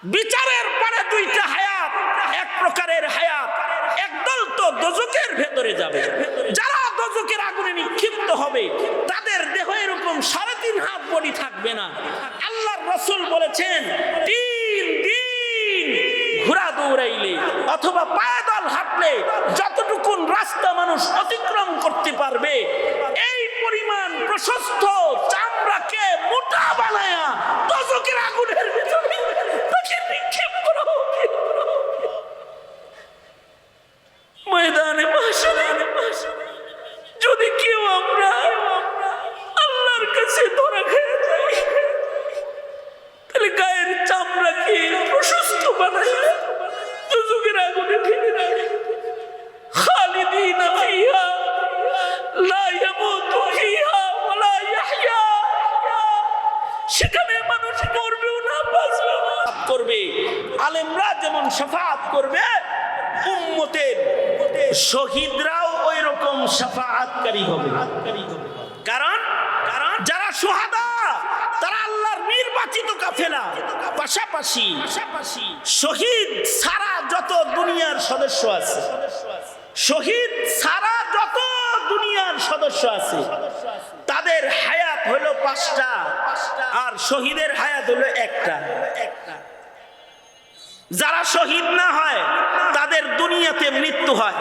বিচারের পরে দুইটা হায়াত, এক প্রকারের হায়াত। একদল তো দোজখের ভেতরে যাবে, যারা দোজখের আগুনে নিক্ষিপ্ত হবে তাদের দেহ এরকম 3.5 হাত বডি থাকবে না। আল্লাহর রাসূল বলেছেন 3 দিন ঘোড়া দৌড়াইলে অথবা পায়দল হাঁটলে যতটুকুন রাস্তা মানুষ অতিক্রম করতে পারবে এই পরিমাণ প্রশস্ত চামড়াকে মোটা বানায়া দোজখের আগুনের ভিতরে তাকে নিক্ষেপ করা হবে। ময়দানে মাহশারে যদি কেউ আমরা আল্লাহর কাছে ধরা খেয়ে যাই, তাহলে গায়ের চামড়াকে প্রশস্ত বানায় দোজখের আগুনে ফেলে দেয়। খালিদিনা ফিহা লা ইয়ামুতু ফিহা ওয়া লা ইয়াহইয়া। সেখানে মানুষ মরবেও না, বাঁচবেও না। করবে আলেমরা যেমন শাফাআত করবে, উম্মতের শহীদরাও ওই রকম শাফাআতকারী হবে। কারণ যারা শুহাদা তারা আল্লাহর নির্বাচিত কাফেলা। পাশাপাশি শহীদ ছাড়া যত দুনিয়ার সদস্য আছে, শহীদ ছাড়া যত দুনিয়ার সদস্য আছে তাদের হায়াত হলো 5টা, আর শহীদের হায়াত হলো 1টা। যারা শহীদ না হয় তাদের দুনিয়াতে মৃত্যু হয়।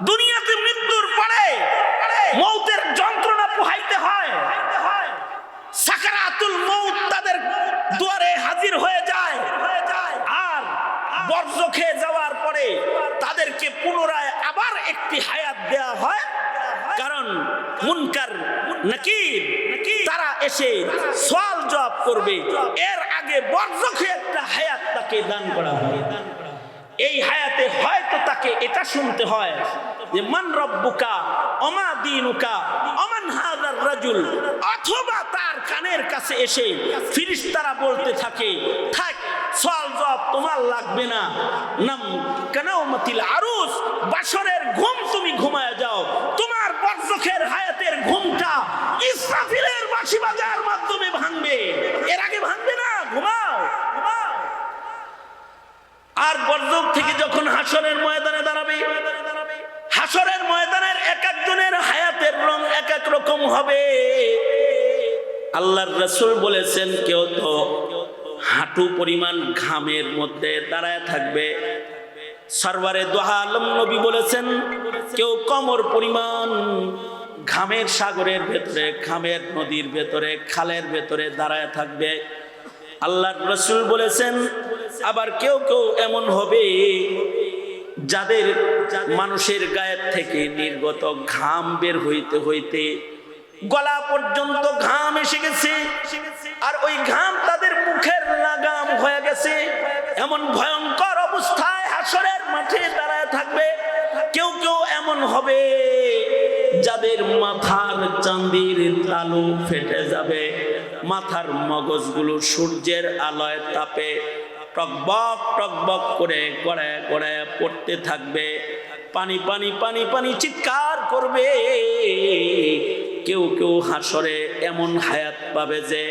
দুনিয়াতে মৃত্যুর পরে মৌতের যন্ত্রণা পোহাইতে হয়, সাকারাতুল মৌত তাদের দুয়ারে হাজির হয়ে যায়। আর বরজখে যাওয়ার পরে তাদেরকে পুনরায় আবার একটি হায়াত দেয়া হয়, কারণ মুনকার নাকির তারা এসে সওয়াল জবাব করবে। এর আগে বরজখে একটা হায়াত তাকে দান করা হয়। এই হায়াতে হয়তো তাকে এটা শুনতে হয় যে মান রব্বুকা ওমা দীনুকা ওমান হাযার রাজুল, অথবা তার কানের কাছে এসে ফেরেশতারা বলতে থাকে, থাক সওয়াল জবাব তোমার লাগবে না, নাম কানাউমাতিল আরুস, বাসরের ঘুম তুমি ঘুমায় যাও, তোমার বরজখের হায়াতের ঘুমটা ইসরাফিলের বাঁশি বাজার মাধ্যমে ভাঙবে, এর আগে ভাঙবে না, ঘুমাও। আর বরজখ থেকে যখন হাসরের ময়দানে দাঁড়াবে, হাসরের ময়দানের এক একজনের হায়াতের রং এক এক রকম হবে। আল্লাহর রাসূল বলেছেন কেউ তো হাঁটু পরিমাণ ঘামের মধ্যে দাঁড়ায় থাকবে। সরওয়ারে দো আলম নবী বলেছেন কেউ কোমর পরিমাণ ঘামের সাগরের ভেতরে, ঘামের নদীর ভেতরে, খালের ভেতরে দাঁড়ায় থাকবে। আল্লাহর রাসূল বলেছেন আবার কেউ কেউ এমন হবে যাদের মানুষের গায়ের থেকে নির্গত ঘাম বের হইতে হইতে গলা পর্যন্ত ঘাম এসে গেছে, আর ওই ঘাম তাদের মুখের লাগাম হয়ে গেছে। এমন ভয়ঙ্কর অবস্থায় হাসরের মাঠে দাঁড়ায় থাকবে। কেউ কেউ এমন হবে যাদের মাথার চাঁদির তালু ফেটে যাবে, মাথার মগজগুলো সূর্যের আলোয় তাপে টকবক টকবক করে গড়ায় গড়ায় পড়তে থাকবে, পানি পানি পানি পানি চিৎকার করবে। কেউ কেউ হাসরে এমন হায়াত পাবে যে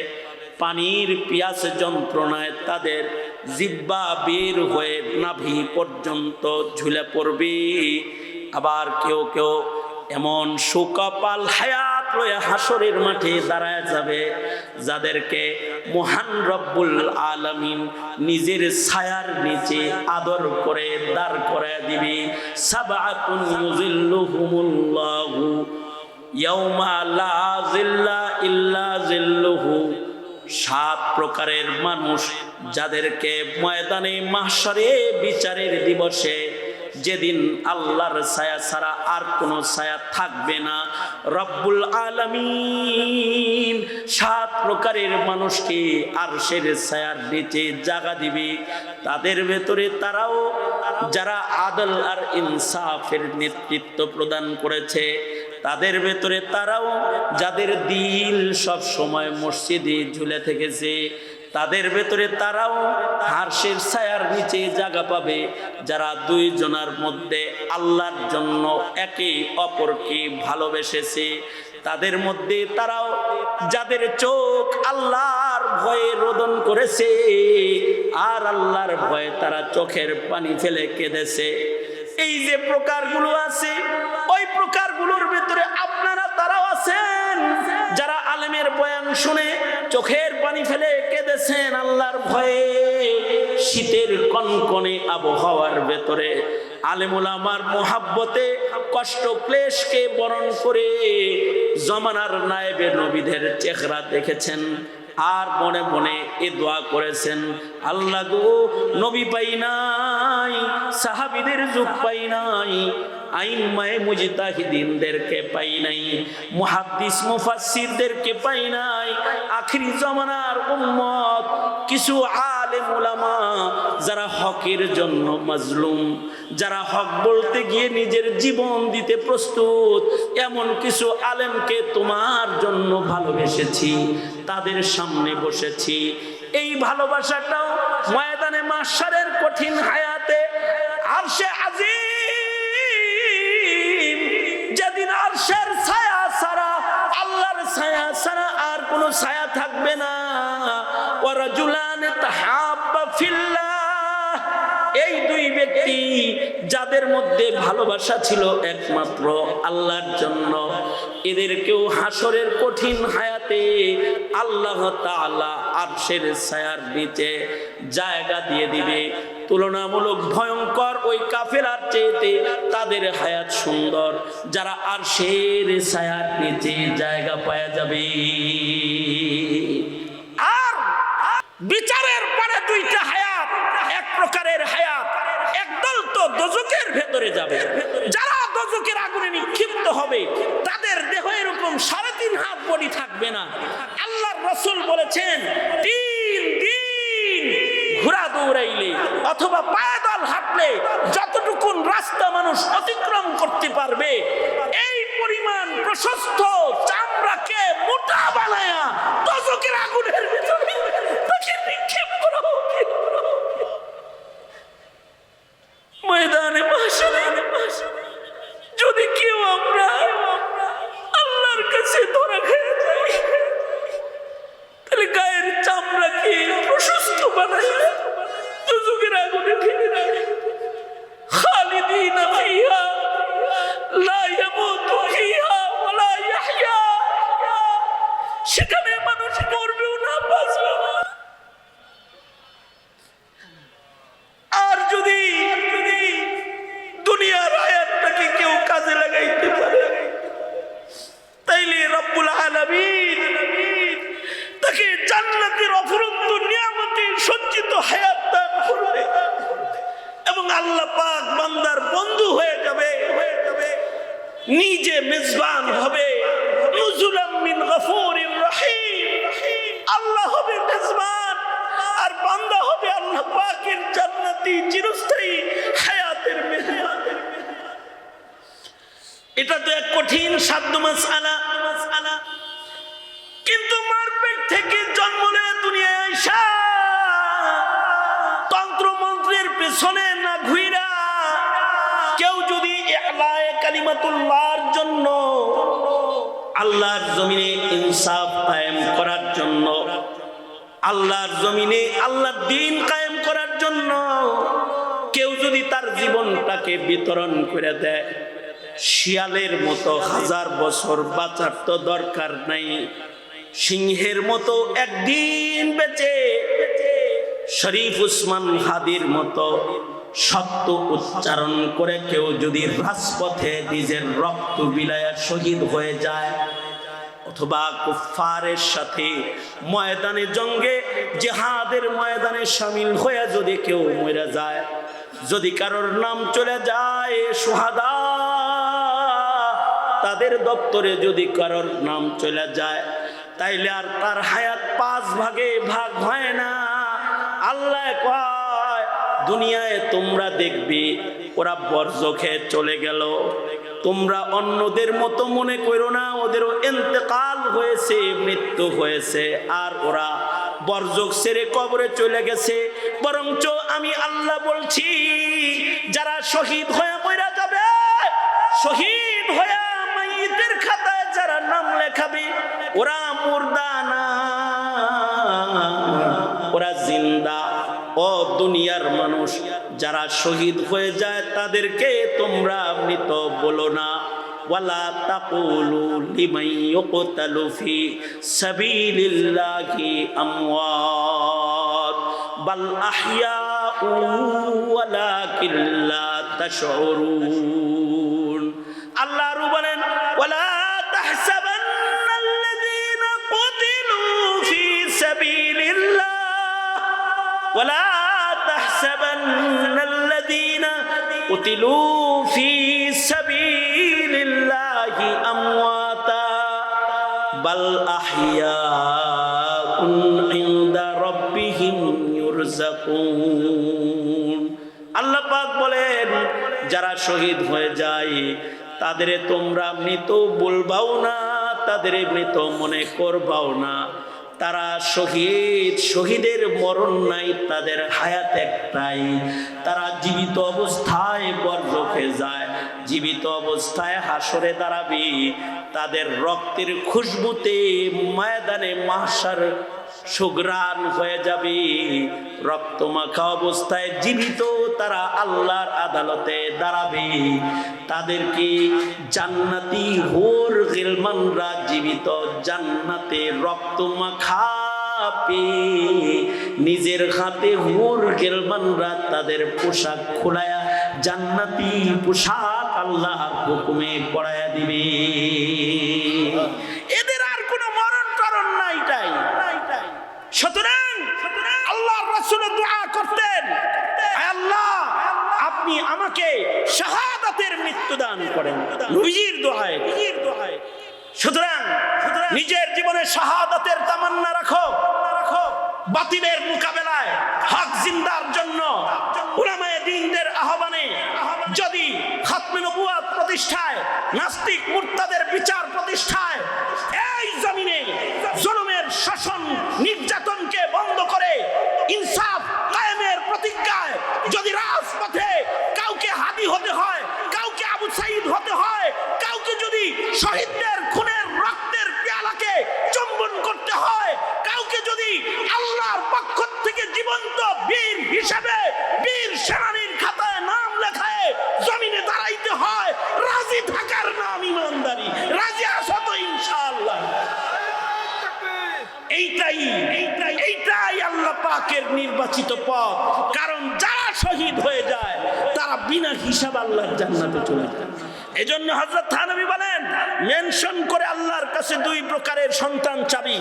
পানির পিয়াস যন্ত্রণায় তাদের জিহ্বা বের হয়ে নাভি পর্যন্ত ঝুলে পড়বে। আবার কেউ কেউ এমন সুকপাল হায়াত লয়ে হাসরের মাঠে দাঁড়ায় যাবে যাদেরকে মহান রব্বুল আলামিন নিজের ছায়ার নিচে আদর করে দাঁড় করে দিবে। সাবআতুন ইউযিল্লুহুমুল্লাহু ইয়াওমা লা যিল্লা ইল্লা যিল্লুহু। 7 প্রকারের মানুষ যাদেরকে ময়দানে মাহশরে বিচারের দিবসে, যেদিন আল্লাহর ছায়া ছাড়া আর কোনো ছায়া থাকবে না, রব্বুল আলামিন 7 প্রকারের মানুষকে আরশের ছায়ার নিচে জায়গা দিবে। তাদের ভেতরে তারাও যারা আদল আর ইনসাফের নেতৃত্ব প্রদান করেছে, তাদের ভেতরে তারাও যাদের দিল সব সময় মসজিদে ঝুলে থেকেছে, তাদের ভেতরে তারাও আরশের ছায়ার নিচে জায়গা পাবে। যারা 2 জনের মধ্যে আল্লাহর জন্য একে অপরকে ভালোবেসেছে, তাদের মধ্যে তারাও যাদের চোখ আল্লাহর ভয়ে রোদন করেছে, আর আল্লাহর ভয়ে তারা চোখের পানি ফেলে কেঁদেছে। এই যে প্রকারগুলো আছে, ওই প্রকারগুলোর ভিতরে আপনারা তারাও আছেন যারা আলেমের বয়ান শুনে চোখের পানি ফেলে কেঁদেছেন আল্লাহর ভয়ে। শীতের কনকনে আবহাওয়ার ভেতরে আলেম ওলামার মোহাব্বতে কষ্ট ক্লেশকে বরণ করে জমানার নায়েবে নবীদের চেহারা দেখেছেন, আর মনে মনে এ দোয়া করেছেন, আল্লাহ গো, নবী পাই নাই, সাহাবীদের যুগ পাই নাই, আইম্মায়ে মুজতাহিদিনদেরকে পাই নাই, মুহাদ্দিস মুফাসসিরদেরকে পাই নাই, আখিরি জামানার উম্মত কিছু আলেম উলামা যারা হকের জন্য মাজলুম, যারা হক বলতে গিয়ে নিজের জীবন দিতে প্রস্তুত, এমন কিছু আলেমকে তোমার জন্য ভালোবেসেছি, তাদের সামনে বসেছি। এই ভালোবাসাটাও ময়দানে মাহশারের কঠিন হায়াতে আরশে আজিম, যেদিন আরশের ছায়া ছাড়া, আল্লাহর ছায়া ছাড়া আর কোনো ছায়া থাকবে না। ওয়া রাজুলান তাহাব্বা ফিল্লাহ, এই দুই ব্যক্তি যাদের মধ্যে ভালোবাসা ছিল একমাত্র আল্লাহর জন্য, এদেরকেও হাসরের কঠিন হায়াতে আল্লাহ তাআলা আরশের ছায়ার নিচে জায়গা দিয়ে দিবে। তুলনামূলক ভয়ঙ্কর ওই কাফেলার চেয়েতে তাদের হায়াত সুন্দর, যারা আরশের ছায়ার নিচে জায়গা পাওয়া যাবে। আর বিচারের পরে দুইটা হায়াত, এক প্রকারের হায়াত, একদল তো দোজখের ভেতরে যাবে, যারা দোজখের আগুনে নিক্ষিপ্ত হবে তাদের দেহ এরকম 3.5 হাত বডি থাকবে না। আল্লাহর রাসূল বলেছেন 3 দিন ঘোড়া দৌড়াইলে অথবা পায়দল হাঁটলে যতটুকুন রাস্তা মানুষ অতিক্রম করতে পারবে, এই পরিমাণ প্রশস্ত চামড়াকে মোটা বানায়া দোজখের আগুনের ভিতরে তাকে নিক্ষেপ করা হবে। ময়দানে মাহশারে যদি কেউ আমরা আল্লাহর কাছে ধরা খেয়ে যাই, তাহলে গায়ের চামড়াকে প্রশস্ত বানায় দোজখের আগুনে ফেলে দেয়। খালিদিনা ফিহা লা ইয়ামুতু ফিহা ওয়া লা ইয়াহইয়া, সেখানে মানুষ মরবেও না, বাঁচবেও না। আর যদি দুনিয়ার আয়াতটাকে কেউ কাজে লাগাইতে পারে, তাইলে রব্বুল আলামিন তাকে জান্নাতের অফুরন্ত নিয়ামতে সজ্জিত হায়াত দান করবে এবং আল্লাহ পাক বান্দার বন্ধু হয়ে যাবে, নিজে মেজবান হবে। নুজুলাম মিন গফুরির রহিম, আল্লাহ হবে মেজবান আর বান্দা হবে আল্লাহ পাকের জান্নাতি চিরস্থায়ী হায়াতের মেহমান। এটা তো এক কঠিন সাধ্য মাসআলা, কিন্তু মার পেট থেকে জন্ম নিয়ে দুনিয়ায় আইসা তন্ত্র মন্ত্রের পেছনে না ঘুইরা কেউ যদি ইলায়ে কালিমাতুল্লাহর জন্য, আল্লাহর জমিনে ইনসাফ কায়েম করার জন্য, আল্লাহর জমিনে আল্লাহর দ্বীন কায়েম করার জন্য কেউ যদি তার জীবনটাকে বিতরণ করে দেয়, শিয়ালের মতো 1000 বছর বাঁচার তো দরকার নাই, সিংহের মতো একদিন বেঁচে শরীফ উসমান হাদির মতো সত্য উচ্চারণ করে কেউ যদি রাজপথে নিজের রক্ত বিলায়া শহীদ হয়ে যায়, অথবা কুফফারের সাথে ময়দানে জঙ্গে জিহাদের ময়দানে শামিল হয়ে যদি কেউ মরে যায়, যদি কারোর নাম চলে যায় শুহাদা, তাদের দপ্তরে যদি কারোর নাম চলে যায়, তাইলে আর তার হায়াত 5 ভাগে ভাগ হয় না। আল্লাহ কয়, দুনিয়ায় তোমরা দেখবি ওরা বরজখে চলে গেল, তোমরা অন্যদের মতো মনে করো না ওদেরও ইন্তেকাল হয়েছে, মৃত্যু হয়েছে, আর ওরা বরজখ ছেড়ে কবরে চলে গেছে। বরঞ্চ আমি আল্লাহ বলছি, যারা শহীদ হয়ে মরে যাবে, শহীদ হয়ে মাইয়িতের খাতায় যারা নাম লেখাবে, ওরা মুর্দা না, দুনিয়ার মানুষ যারা শহীদ হয়ে যায় তাদেরকে তোমরা মৃত বলো না। ওয়ালা তাকুলু লিমান ইউকতালু ফি সাবিলিল্লাহি আমওয়াত বাল আহইয়াউ ওয়ালাকিন লা তাশউরুন। আল্লাহ বলেন ওয়ালা তাহসাবান্নাল্লাযীনা কুতিলু ফি সাবিলিল্লাহ ওয়ালা তাহসাবান্নাল্লাযীনা কুতিলু ফি সাবিলিল্লাহি আমওয়াতা বাল আহইয়াউন ইনদা রাব্বিহিম ইউরযাকুন। আল্লাহ পাক বলেন যারা শহীদ হয়ে যায় তাদের তোমরা মৃত বলবাও না, তাদের মৃত মনে করবাও না। তারা শহীদ, শহীদের মরণ নাই, তাদের হায়াত একটাই। তারা জীবিত অবস্থায় বরজখে যায়, জীবিত অবস্থায় হাসরে দাঁড়াবে। তাদের রক্তের খুশবুতে ময়দানে মাহশার সুগ্রাণ হয়ে যাবে। রক্তমাখা অবস্থায় জীবিত তারা আল্লাহর আদালতে দাঁড়াবে। তাদেরকে জান্নাতি হুর গিলমানরা জীবিত জান্নাতে রক্তমাখা পেয়ে নিজের হাতে হুর গিলমানরা তাদের পোশাক খোলায়া জান্নাতি পোশাক আল্লাহর হুকুমে পরায়া দিবে। এদের আর কোনো মরণ টরণ নাই। সুতরাং আল্লাহর রাসূল দোয়া করতেন, আল্লাহ আপনি আমাকে শাহাদাতের মৃত্যু দান করেন, নবীর দোহায়। সুতরাং নিজের জীবনে শাহাদাতের তামান্না রাখো। বাতিলের মোকাবেলায় হক জিন্দার জন্য উলামায়ে দ্বীনদের আহ্বানে যদি খাতমে নবুয়ত প্রতিষ্ঠায়, নাস্তিক মুরতাদের বিচার প্রতিষ্ঠায়, এই জমিনে জুলুমের শাসন নির্যাতনকে বন্ধ করে ইনসাফ কায়েমের প্রতিজ্ঞায় যদি রাজপথে কাউকে হাদি হতে হয়, কাউকে আবু সাঈদ হতে হয়, কাউকে যদি শহীদদের খুনের রক্তের পেয়ালাকে চুম্বন করতে হয়, কাউকে যদি আল্লাহর পক্ষ থেকে জীবন্ত বীর হিসেবে বীর সেনানীর খাতায় নাম লেখায় জমিনে দাঁড়াইতে হয়, রাজি থাকার নাম ইমানদারি। রাজি আছো তো ইনশাআল্লাহ? এইটাই আল্লাহ পাকের নির্বাচিত পথ। কারণ যারা শহীদ হয়ে যায় তারা বিনা হিসাব আল্লাহর জান্নাতে চলে যায়। এজন্য হযরত থানবী বলেন, মেনশন করে আল্লাহর কাছে দুই প্রকারের সন্তান চাবি।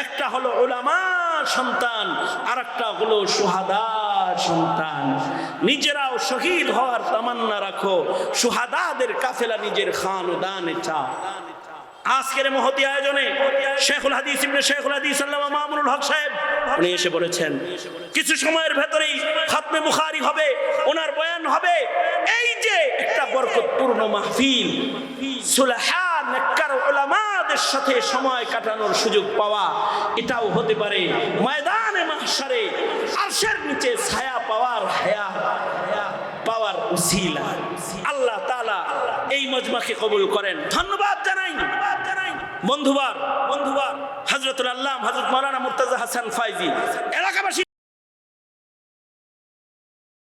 একটা হলো উলামা সন্তান, আর একটা হলো শুহাদা সন্তান। নিজেরাও শহীদ হওয়ার তামান্না রাখো, শুহাদাদের কাফেলা নিজের খানদানে চাও। আজকের মহতী আয়োজনে শেখুল হাদিস ইবনে শেখুল হাদিস আল্লামা মামুনুল হক সাহেব উনি এসে বলেছেন কিছু সময়ের ভেতরেই খাতমে বুখারী হবে, ওনার বয়ান হবে। এই যে একটা বরকতপূর্ণ মাহফিল, সুলাহা নেককার উলামাদের সাথে সময় কাটানোর সুযোগ পাওয়া, এটাও হতে পারে ময়দানে মাহশারে আরশের নিচে ছায়া পাওয়ার হায়াত পাওয়ার উসিলা। আল্লাহ তাআলা এই মজমাকে কবুল করেন। ধন্যবাদ জানাই বন্ধুবার হযরতুল আল্লাহ হযরত মাওলানা মুর্তজা হাসান ফাইজি এলাকাবাসী।